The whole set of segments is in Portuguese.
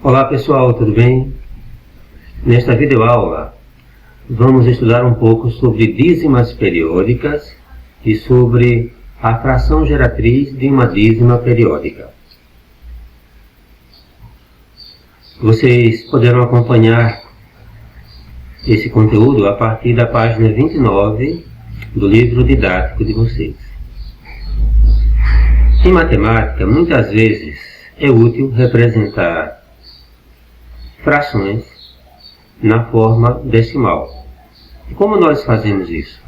Olá pessoal, tudo bem? Nesta videoaula vamos estudar um pouco sobre dízimas periódicas e sobre a fração geratriz de uma dízima periódica. Vocês poderão acompanhar esse conteúdo a partir da página 29 do livro didático de vocês. Em matemática, muitas vezes é útil representar frações na forma decimal. E como nós fazemos isso?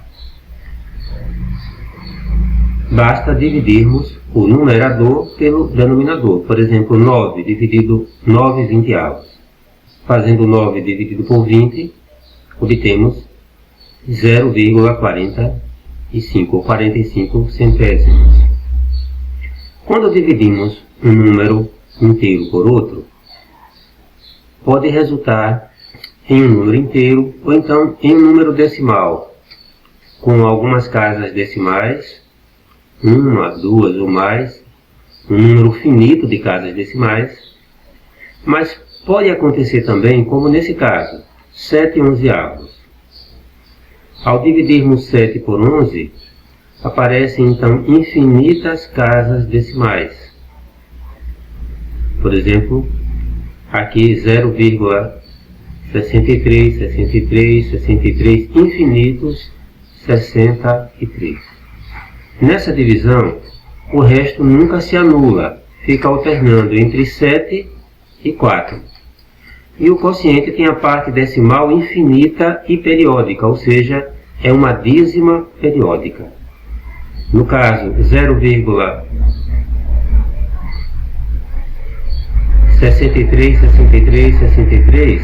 Basta dividirmos o numerador pelo denominador. Por exemplo, 9 dividido 9 vinteavos. Fazendo 9 dividido por 20, obtemos 0,45 ou 45 centésimos. Quando dividimos um número inteiro por outro, pode resultar em um número inteiro ou então em um número decimal, com algumas casas decimais, uma, duas ou mais, um número finito de casas decimais, mas pode acontecer também, como nesse caso, 7 onzeavos. Ao dividirmos 7 por 11, aparecem então infinitas casas decimais. Por exemplo, aqui 0,63, 63, 63, infinitos 63. Nessa divisão, o resto nunca se anula, fica alternando entre 7 e 4. E o quociente tem a parte decimal infinita e periódica, ou seja, é uma dízima periódica. No caso, 0,63, 63, 63,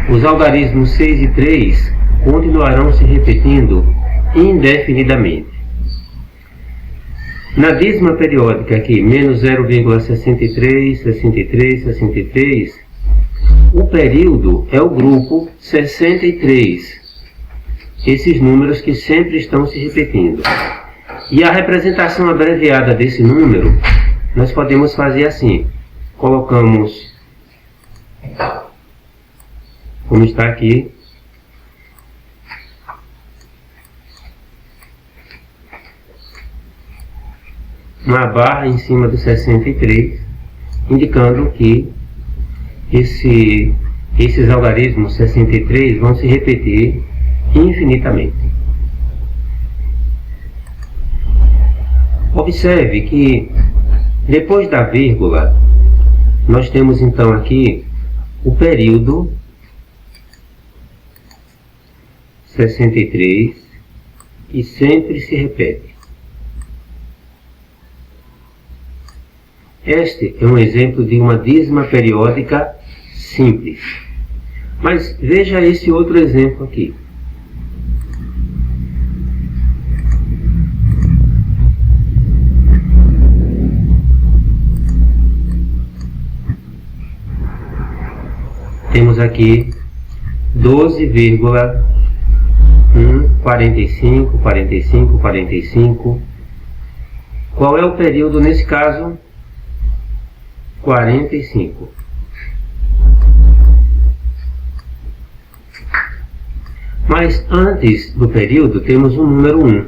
os algarismos 6 e 3 continuarão se repetindo indefinidamente. Na dízima periódica aqui, menos 0,63, 63, 63, o período é o grupo 63, esses números que sempre estão se repetindo. E a representação abreviada desse número, nós podemos fazer assim. Colocamos, como está aqui, uma barra em cima do 63, indicando que esses algarismos 63 vão se repetir infinitamente. Observe que depois da vírgula, nós temos então aqui o período 63 e sempre se repete. Este é um exemplo de uma dízima periódica simples. Mas veja esse outro exemplo aqui. Temos aqui 12,145, 45, 45. Qual é o período nesse caso? 45. Mas antes do período temos um número 1.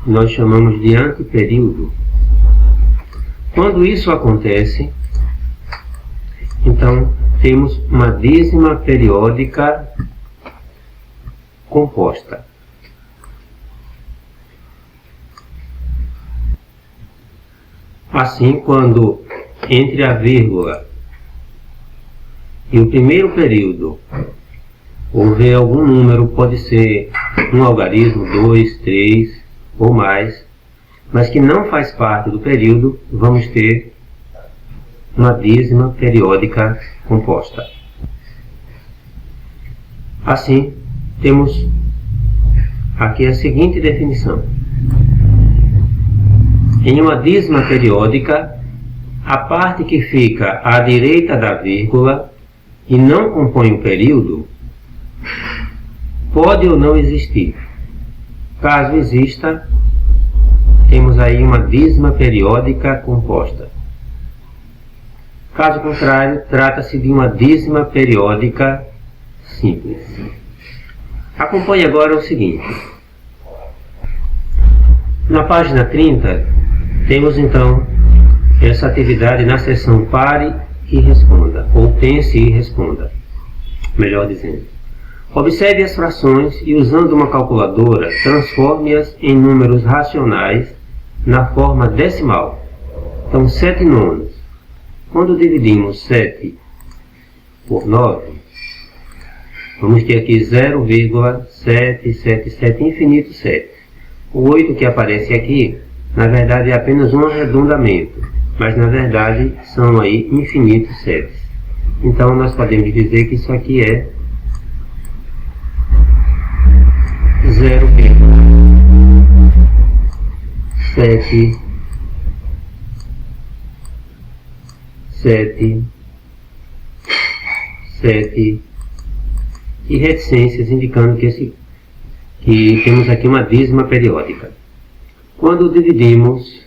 Nós chamamos de anteperíodo. Quando isso acontece, então temos uma dízima periódica composta. Assim, quando entre a vírgula e o primeiro período houver algum número, pode ser um algarismo, 2, 3 ou mais, mas que não faz parte do período, vamos ter uma dízima periódica composta. Assim, temos aqui a seguinte definição. Em uma dízima periódica, a parte que fica à direita da vírgula e não compõe o período pode ou não existir. Caso exista, temos aí uma dízima periódica composta. Caso contrário, trata-se de uma dízima periódica simples. Acompanhe agora o seguinte. Na página 30, temos então essa atividade na seção pare e responda, ou pense e responda, melhor dizendo. Observe as frações e, usando uma calculadora, transforme-as em números racionais na forma decimal. Então, 7 nonos. Quando dividimos 7 por 9, vamos ter aqui 0,777, infinito 7. O 8 que aparece aqui, na verdade, é apenas um arredondamento, mas na verdade são aí infinitos 7. Então, nós podemos dizer que isso aqui é 0,777 e reticências, indicando que temos aqui uma dízima periódica. Quando dividimos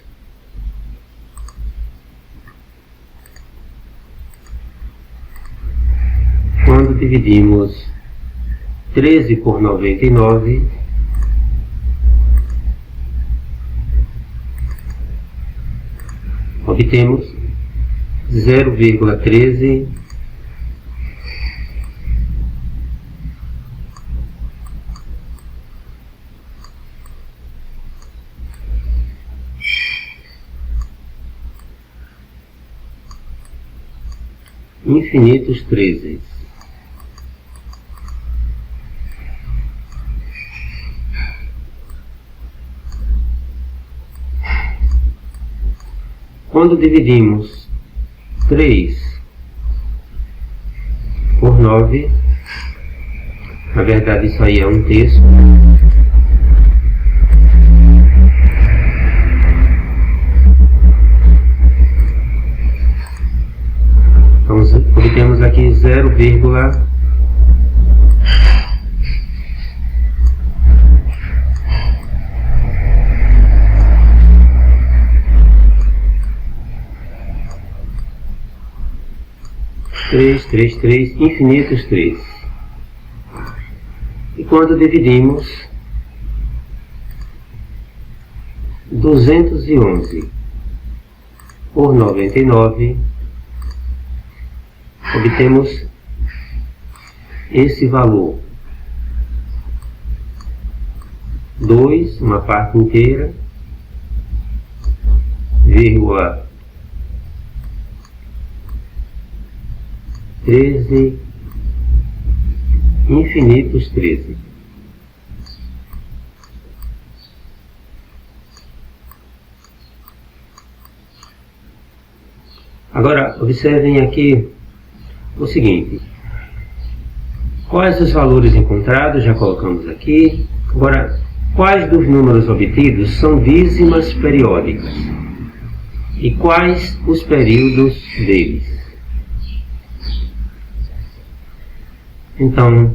Quando dividimos 13 por 99, obtemos 0,13 infinitos 13. Quando dividimos 3 por 9, na verdade isso aí é 1/3. Então obtemos aqui 0,3 infinitos 3. E quando dividimos 211 por 99, obtemos esse valor: 2, uma parte inteira, vírgula 13 infinitos 13. Agora observem aqui o seguinte: quais os valores encontrados, já colocamos aqui. Agora, quais dos números obtidos são dízimas periódicas e quais os períodos deles? Então,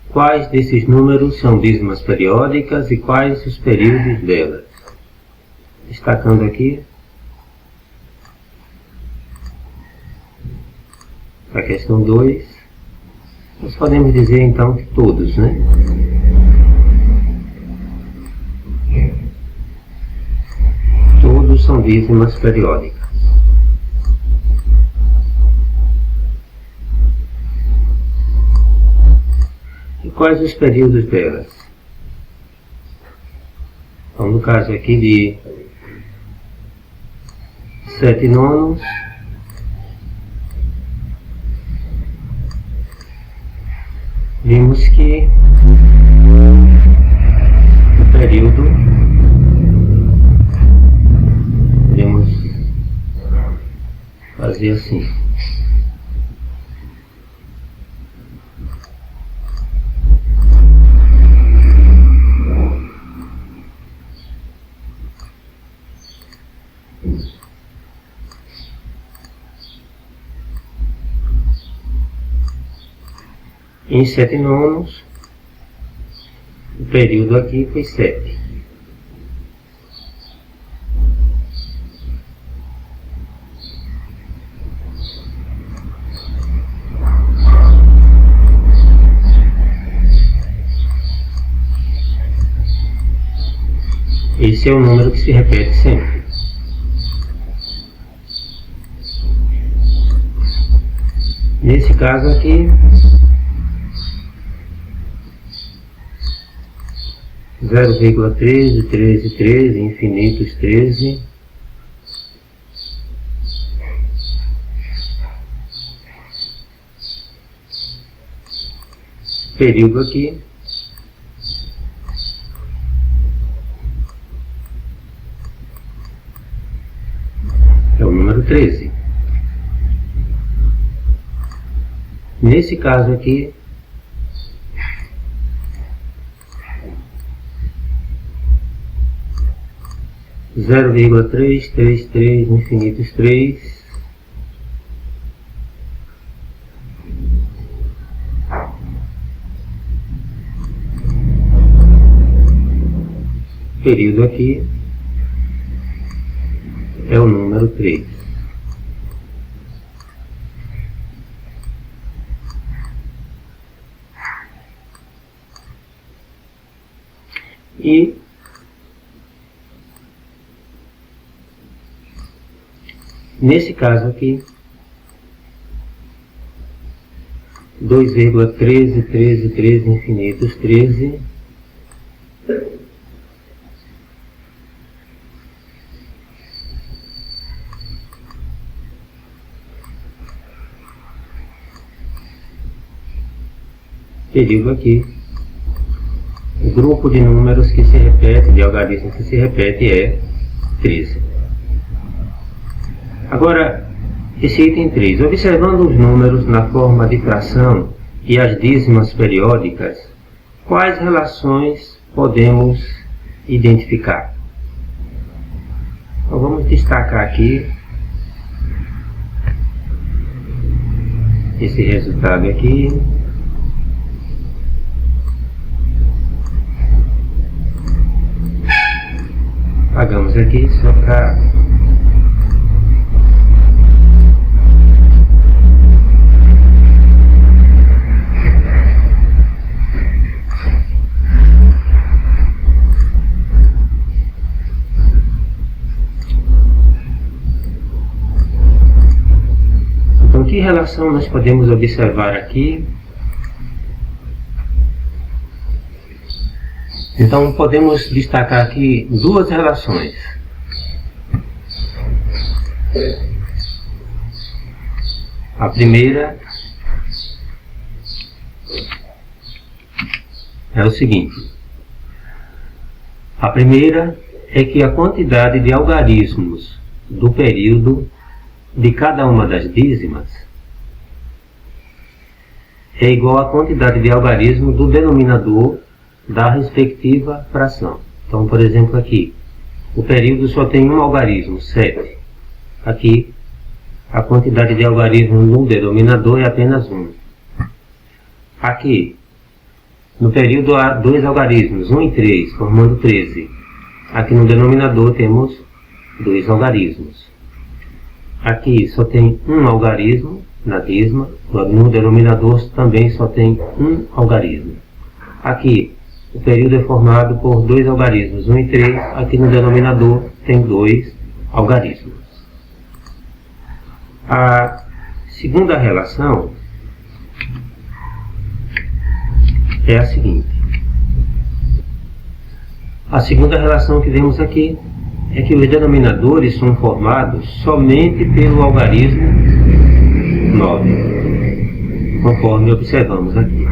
quais desses números são dízimas periódicas e quais os períodos delas? Destacando aqui a questão 2, nós podemos dizer então que todos, né? Todos são dízimas periódicas. E quais os períodos delas? Então, no caso aqui de 7 nonos, vimos que o período, podemos fazer assim. Em 7 nonos, O período aqui foi 7. Esse é o número que se repete sempre. Nesse caso aqui, 0,13, infinitos 13. Período aqui. É o número 13. Nesse caso aqui, zero vírgula 333, infinitos 3. Período aqui é o número 3. E nesse caso aqui, 2,13, infinitos 13. Período aqui. O grupo de números que se repete, de algarismos que se repete é 13. Agora, esse item 3. Observando os números na forma de fração e as dízimas periódicas, quais relações podemos identificar? Então, vamos destacar aqui esse resultado aqui. Apagamos aqui só para então, que relação nós podemos observar aqui? Então, podemos destacar aqui duas relações. A primeira é o seguinte. A primeira é que a quantidade de algarismos do período de cada uma das dízimas é igual à quantidade de algarismo do denominador da respectiva fração. Então, por exemplo, aqui, o período só tem um algarismo, 7. Aqui, a quantidade de algarismo no denominador é apenas 1. Aqui, no período há dois algarismos, 1 e 3, formando 13. Aqui no denominador temos 2 algarismos. Aqui só tem um algarismo na dízima, no denominador também só tem um algarismo. Aqui, o período é formado por 2 algarismos, 1 e 3. Aqui no denominador tem 2 algarismos. A segunda relação é a seguinte. A segunda relação que vemos aqui é que os denominadores são formados somente pelo algarismo 9, conforme observamos aqui.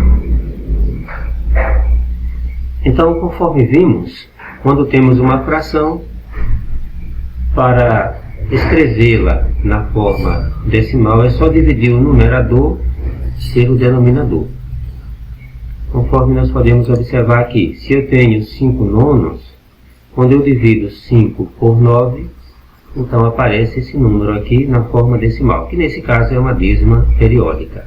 Então, conforme vimos, quando temos uma fração, para escrevê-la na forma decimal é só dividir o numerador pelo denominador. Conforme nós podemos observar aqui, se eu tenho 5 nonos, quando eu divido 5 por 9, então aparece esse número aqui na forma decimal, que nesse caso é uma dízima periódica.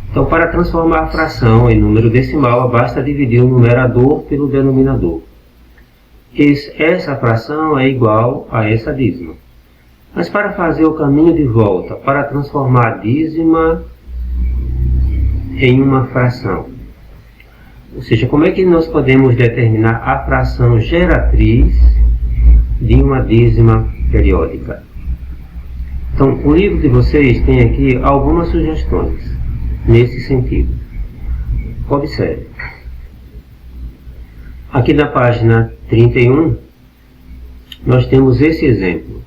Então, para transformar a fração em número decimal, basta dividir o numerador pelo denominador. Essa fração é igual a essa dízima. Mas para fazer o caminho de volta, para transformar a dízima em uma fração, ou seja, como é que nós podemos determinar a fração geratriz de uma dízima periódica? Então, o livro de vocês tem aqui algumas sugestões nesse sentido. Observe. Aqui na página 31, nós temos esse exemplo.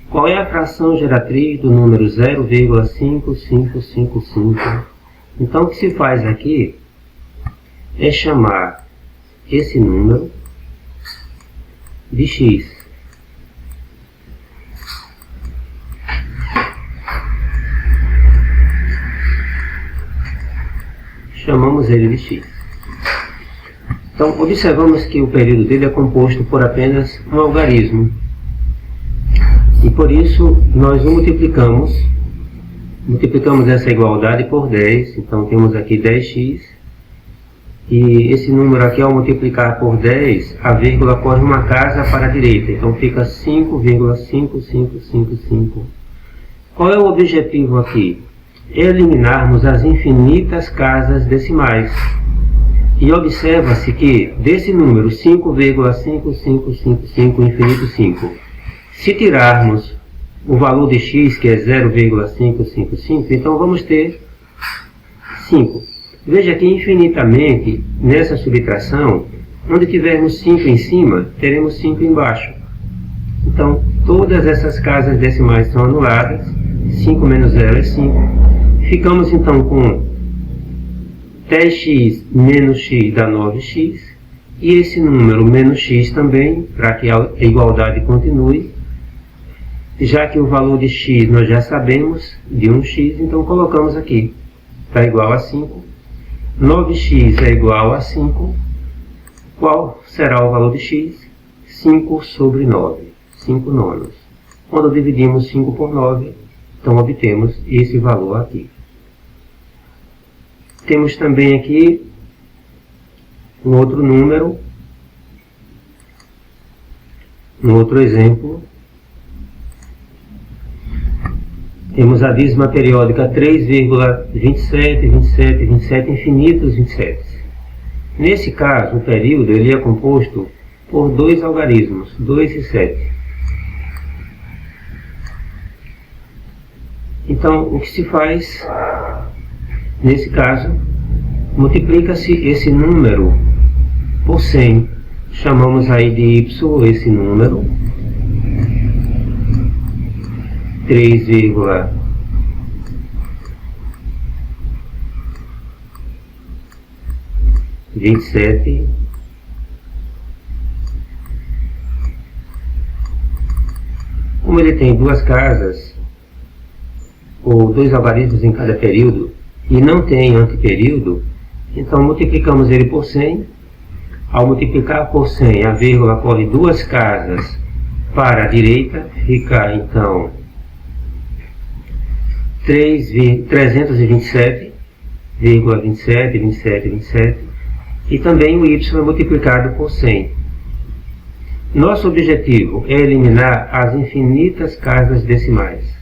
Qual é a fração geratriz do número 0,5555? Então, o que se faz aqui é chamar esse número de x. Chamamos ele de x. Então, observamos que o período dele é composto por apenas um algarismo. E por isso, nós o multiplicamos essa igualdade por 10. Então, temos aqui 10x. E esse número aqui, ao multiplicar por 10, a vírgula corre uma casa para a direita. Então, fica 5,5555. Qual é o objetivo aqui? Eliminarmos as infinitas casas decimais. E observa-se que desse número 5,5555 infinito 5, se tirarmos o valor de x, que é 0,555, então vamos ter 5. Veja que infinitamente, nessa subtração, onde tivermos 5 em cima, teremos 5 embaixo. Então, todas essas casas decimais são anuladas. 5 menos 0 é 5. Ficamos então com 10x menos x dá 9x. E esse número menos x também, para que a igualdade continue. Já que o valor de x nós já sabemos, de 1x, então colocamos aqui. Está igual a 5. 9x é igual a 5. Qual será o valor de x? 5 sobre 9. 5 nonos. Quando dividimos 5 por 9, então obtemos esse valor aqui. Temos também aqui um outro número, um outro exemplo. Temos a dízima periódica 3,27, 27, 27, infinitos 27. Nesse caso, o período ele é composto por dois algarismos, 2 e 7. Então, o que se faz, nesse caso, multiplica-se esse número por 100. Chamamos aí de y esse número. 3,27. Como ele tem duas casas, ou dois algarismos em cada período, e não tem anteperíodo, então multiplicamos ele por 100. Ao multiplicar por 100, a vírgula corre duas casas para a direita, fica então 327,27, 27, 27, 27, e também o y é multiplicado por 100. Nosso objetivo é eliminar as infinitas casas decimais.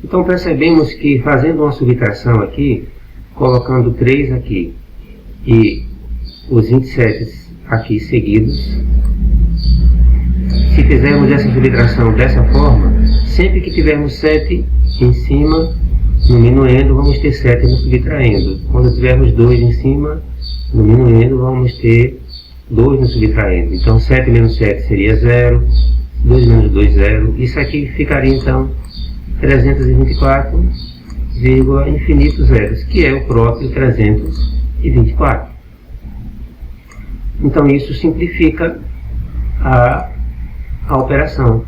Então percebemos que fazendo uma subtração aqui, colocando 3 aqui e os 27 aqui seguidos, se fizermos essa subtração dessa forma, sempre que tivermos 7 em cima, no minuendo, vamos ter 7 no subtraindo. Quando tivermos 2 em cima, no minuendo, vamos ter 2 no subtraindo. Então 7 menos 7 seria 0, 2 menos 2, 0. Isso aqui ficaria então 324, infinitos zeros, que é o próprio 324. Então isso simplifica a operação.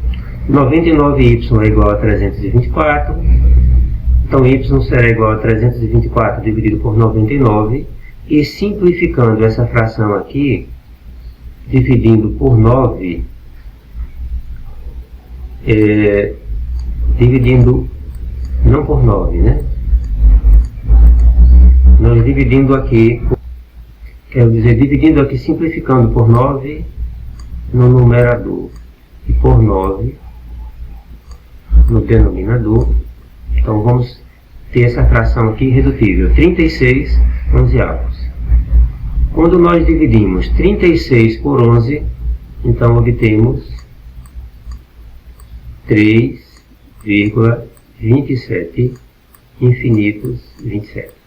99y é igual a 324, então y será igual a 324 dividido por 99, e simplificando essa fração aqui, dividindo por 9, dividindo, não por 9, né? nós dividindo aqui, quero dizer, dividindo aqui, simplificando por 9 no numerador e por 9 no denominador. Então vamos ter essa fração aqui irredutível, 36 onzeavos. Quando nós dividimos 36 por 11, então obtemos 3,27 infinitos 27.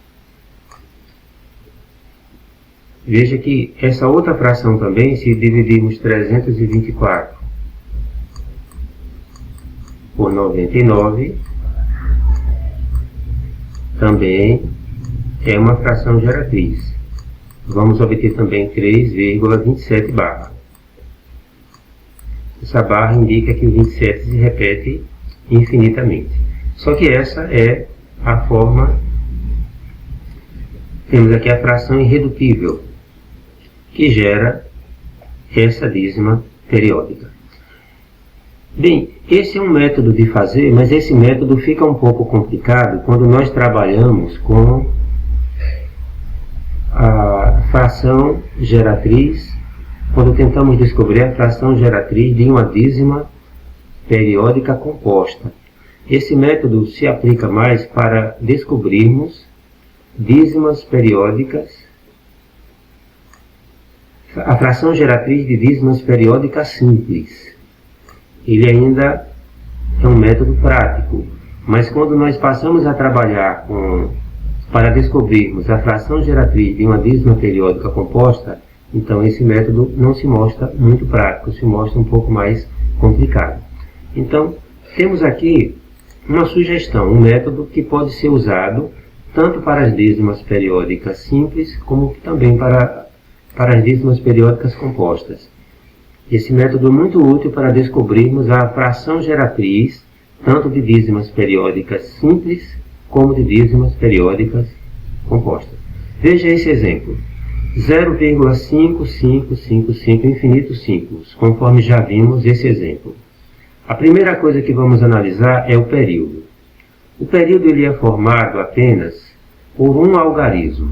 Veja que essa outra fração também, se dividirmos 324 por 99, também é uma fração geratriz. Vamos obter também 3,27 barra. Essa barra indica que o 27 se repete infinitamente. Só que essa é a forma, temos aqui a fração irredutível, que gera essa dízima periódica. Bem, esse é um método de fazer, mas esse método fica um pouco complicado quando nós trabalhamos com a fração geratriz, quando tentamos descobrir a fração geratriz de uma dízima periódica composta. Esse método se aplica mais para descobrirmos dízimas periódicas, a fração geratriz de dízimas periódicas simples. Ele ainda é um método prático, mas quando nós passamos a trabalhar para descobrirmos a fração geratriz de uma dízima periódica composta, então esse método não se mostra muito prático, se mostra um pouco mais complicado. Então, temos aqui uma sugestão, um método que pode ser usado tanto para as dízimas periódicas simples, como também para as dízimas periódicas compostas. Esse método é muito útil para descobrirmos a fração geratriz, tanto de dízimas periódicas simples, como de dízimas periódicas compostas. Veja esse exemplo. 0,5555 infinitos simples, conforme já vimos esse exemplo. A primeira coisa que vamos analisar é o período. O período ele é formado apenas por um algarismo.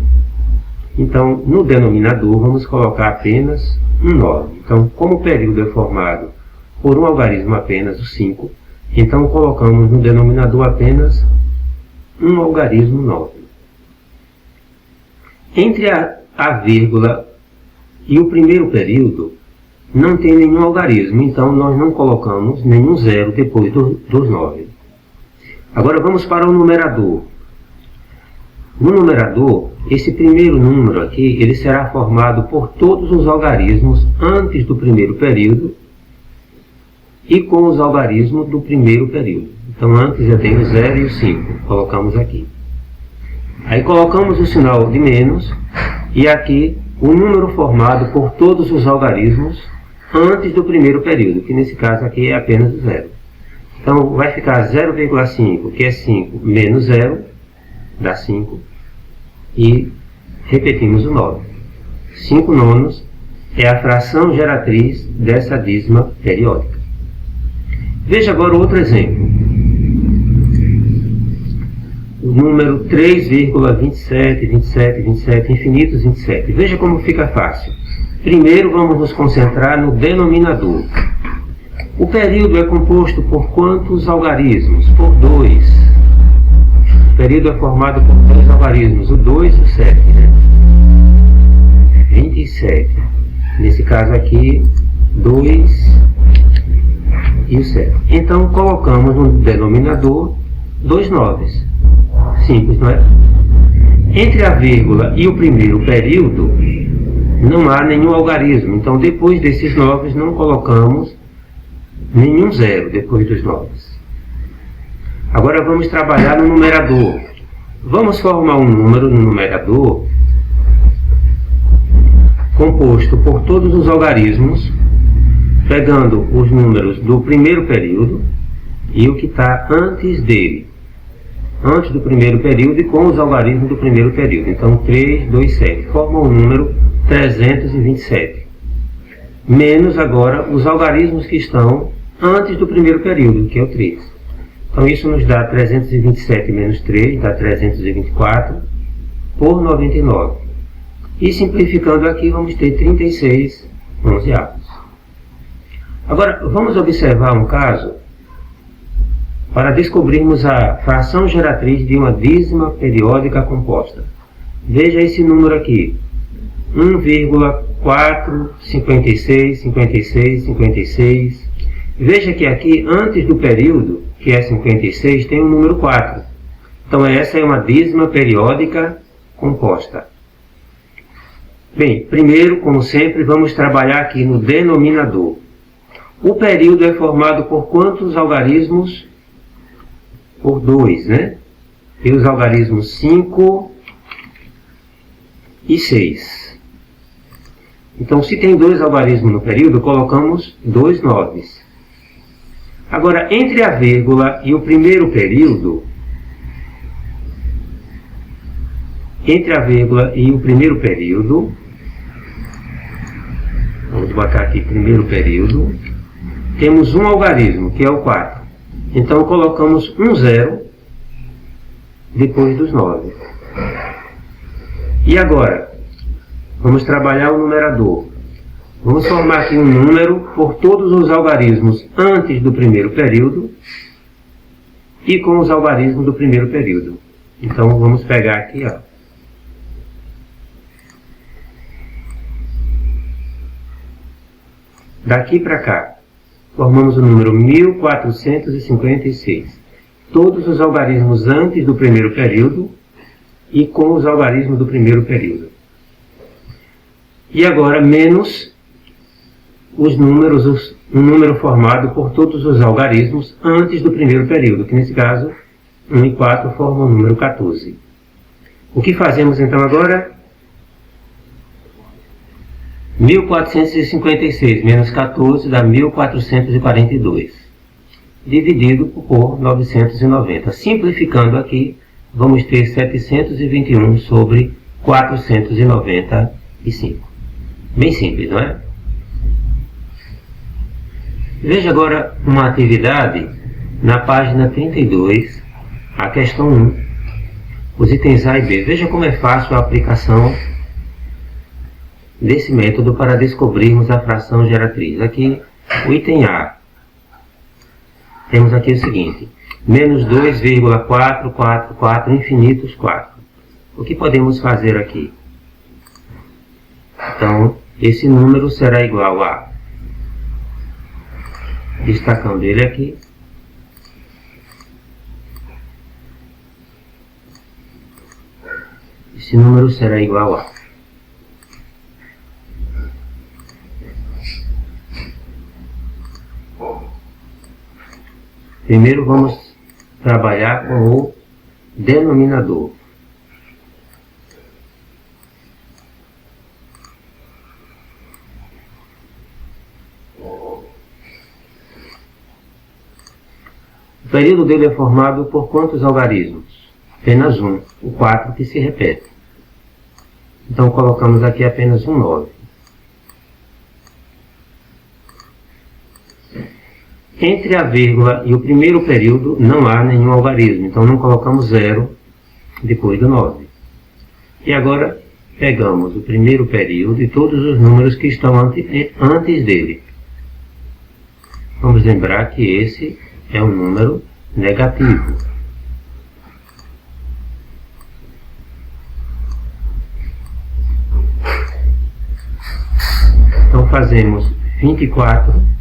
Então, no denominador, vamos colocar apenas um 9. Então, como o período é formado por um algarismo apenas, o 5, então colocamos no denominador apenas um algarismo 9. Entre a vírgula e o primeiro período, não tem nenhum algarismo, então nós não colocamos nenhum zero depois dos 9. Agora vamos para o numerador. No numerador, esse primeiro número aqui, ele será formado por todos os algarismos antes do primeiro período e com os algarismos do primeiro período. Então antes eu tenho o 0 e o 5, colocamos aqui. Aí colocamos o sinal de menos e aqui o número formado por todos os algarismos antes do primeiro período, que nesse caso aqui é apenas o 0. Então vai ficar 0,5, que é 5, menos 0, dá 5, e repetimos o 9. 5 nonos é a fração geratriz dessa dízima periódica. Veja agora outro exemplo. O número 3,27, 27, 27, infinitos 27. Veja como fica fácil. Primeiro vamos nos concentrar no denominador. O período é composto por quantos algarismos? Por 2. O período é formado por 2 algarismos, o 2 e o 7. 27. Nesse caso aqui, 2 e o 7. Então colocamos no denominador 2 noves. Simples, não é? Entre a vírgula e o primeiro período, não há nenhum algarismo. Então, depois desses noves, não colocamos nenhum zero depois dos noves. Agora vamos trabalhar no numerador. Vamos formar um número no numerador composto por todos os algarismos, pegando os números do primeiro período e o que está antes dele. Antes do primeiro período e com os algarismos do primeiro período. Então, 3, 2, 7. Forma o número 327. Menos agora os algarismos que estão antes do primeiro período, que é o 3. Então, isso nos dá 327 menos 3, dá 324. por 99. E simplificando aqui, vamos ter 36 onzeavos. Agora, vamos observar um caso para descobrirmos a fração geratriz de uma dízima periódica composta. Veja esse número aqui, 1,456, 56, 56. Veja que aqui, antes do período, que é 56, tem o número 4. Então, essa é uma dízima periódica composta. Bem, primeiro, como sempre, vamos trabalhar aqui no denominador. O período é formado por quantos algarismos? Por 2, né? E os algarismos 5 e 6. Então, se tem 2 algarismos no período, colocamos 2 noves. Agora, entre a vírgula e o primeiro período, vamos botar aqui primeiro período, temos um algarismo, que é o 4. Então, colocamos um 0 depois dos 9. E agora, vamos trabalhar o numerador. Vamos formar aqui um número por todos os algarismos antes do primeiro período e com os algarismos do primeiro período. Então, vamos pegar aqui, ó. Daqui para cá, formamos o número 1456. Todos os algarismos antes do primeiro período e com os algarismos do primeiro período. E agora, menos os números, um número formado por todos os algarismos antes do primeiro período, que nesse caso, 1 e 4 formam o número 14. O que fazemos então agora? 1456 menos 14 dá 1442, dividido por 990. Simplificando aqui, vamos ter 721 sobre 495. Bem simples, não é? Veja agora uma atividade na página 32, a questão 1, os itens A e B. Veja como é fácil a aplicação desse método para descobrirmos a fração geratriz. Aqui, o item A. Temos aqui o seguinte, menos 2,444 infinitos 4. O que podemos fazer aqui? Então, esse número será igual a, destacando ele aqui, esse número será igual a primeiro vamos trabalhar com o denominador. O período dele é formado por quantos algarismos? Apenas um, o 4 que se repete. Então colocamos aqui apenas um 9. Entre a vírgula e o primeiro período não há nenhum algarismo, então não colocamos 0 depois do 9. E agora pegamos o primeiro período e todos os números que estão antes dele. Vamos lembrar que esse é um número negativo. Então fazemos 24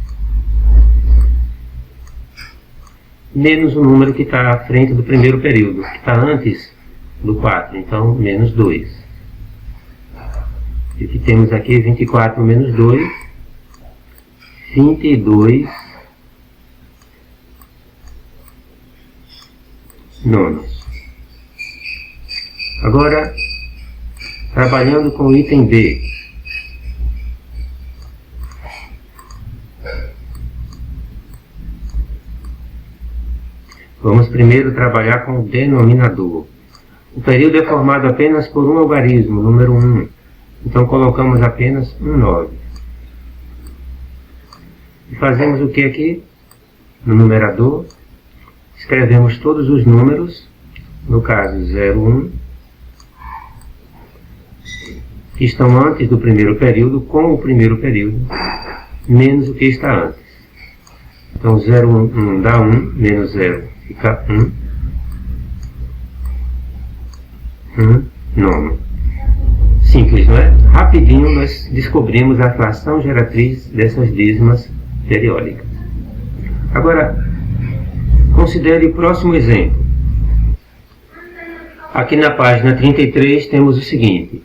menos o número que está à frente do primeiro período, que está antes do 4, então menos 2. E o que temos aqui, 24 menos 2, 22 nonos. Agora, trabalhando com o item B. Vamos primeiro trabalhar com o denominador. O período é formado apenas por um algarismo, número 1. Então colocamos apenas um 9. E fazemos o que aqui? No numerador, escrevemos todos os números, no caso 01, que estão antes do primeiro período com o primeiro período, menos o que está antes. Então 0, 1 dá 1, menos 0 fica 1 nono. Simples, não é? Rapidinho nós descobrimos a fração geratriz dessas dízimas periódicas. Agora, considere o próximo exemplo. Aqui na página 33 temos o seguinte.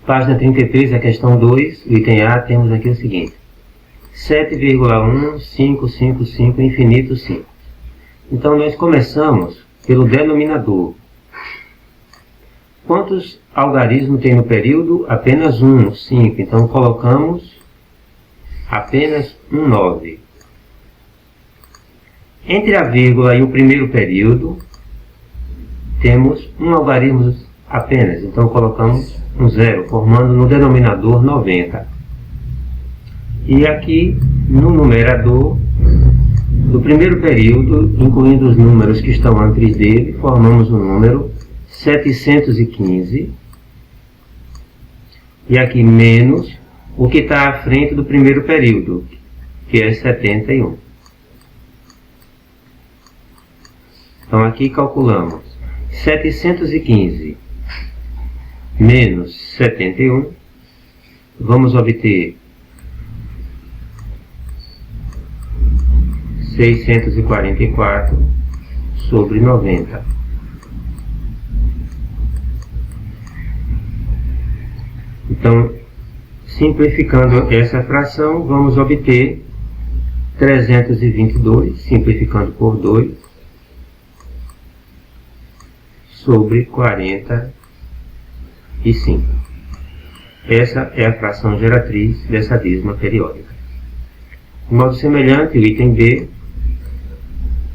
Página 33, a questão 2, o item A, temos aqui o seguinte. 7,1555 infinito 5. Então nós começamos pelo denominador. Quantos algarismos tem no período? Apenas 1, 5. Então colocamos apenas um 9. Entre a vírgula e o primeiro período, temos um algarismo apenas. Então colocamos um 0, formando no denominador 90. E aqui no numerador do primeiro período, incluindo os números que estão antes dele, formamos o número 715. E aqui menos o que está à frente do primeiro período, que é 71. Então aqui calculamos 715 menos 71, vamos obter 644 sobre 90. Então, simplificando essa fração, vamos obter 322, simplificando por 2, sobre 45. Essa é a fração geratriz dessa dízima periódica. De modo semelhante, o item B,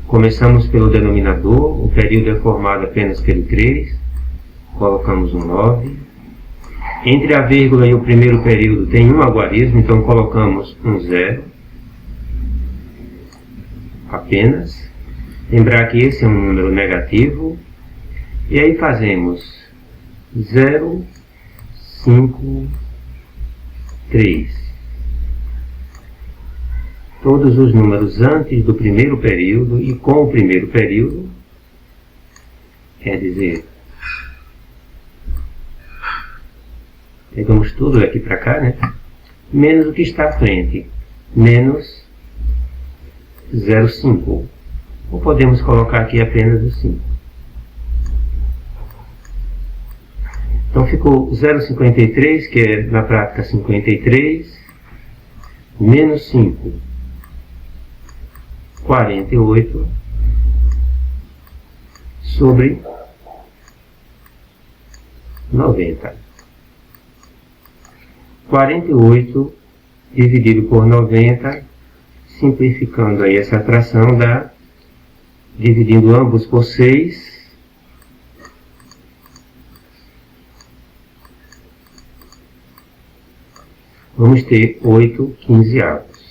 começamos pelo denominador, o período é formado apenas pelo 3, colocamos um 9. Entre a vírgula e o primeiro período tem um algarismo, então colocamos um 0. Apenas. Lembrar que esse é um número negativo. E aí fazemos 0, 5, 3. Todos os números antes do primeiro período e com o primeiro período, quer dizer, pegamos tudo daqui para cá, né? Menos o que está à frente, menos 0,5. Ou podemos colocar aqui apenas o 5. Então ficou 0,53, que é na prática 53, menos 5, 48, sobre 90. 48 dividido por 90, simplificando aí essa fração, dá, dividindo ambos por 6, vamos ter 8 quinzeavos.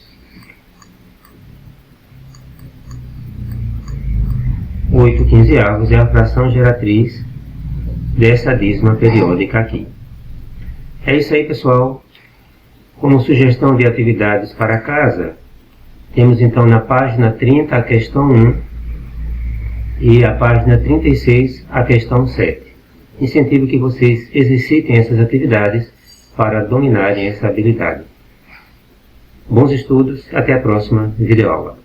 8 quinzeavos é a fração geratriz dessa dízima periódica aqui. É isso aí, pessoal. Como sugestão de atividades para casa, temos então na página 30 a questão 1 e a página 36 a questão 7. Incentivo que vocês exercitem essas atividades para dominarem essa habilidade. Bons estudos, até a próxima videoaula.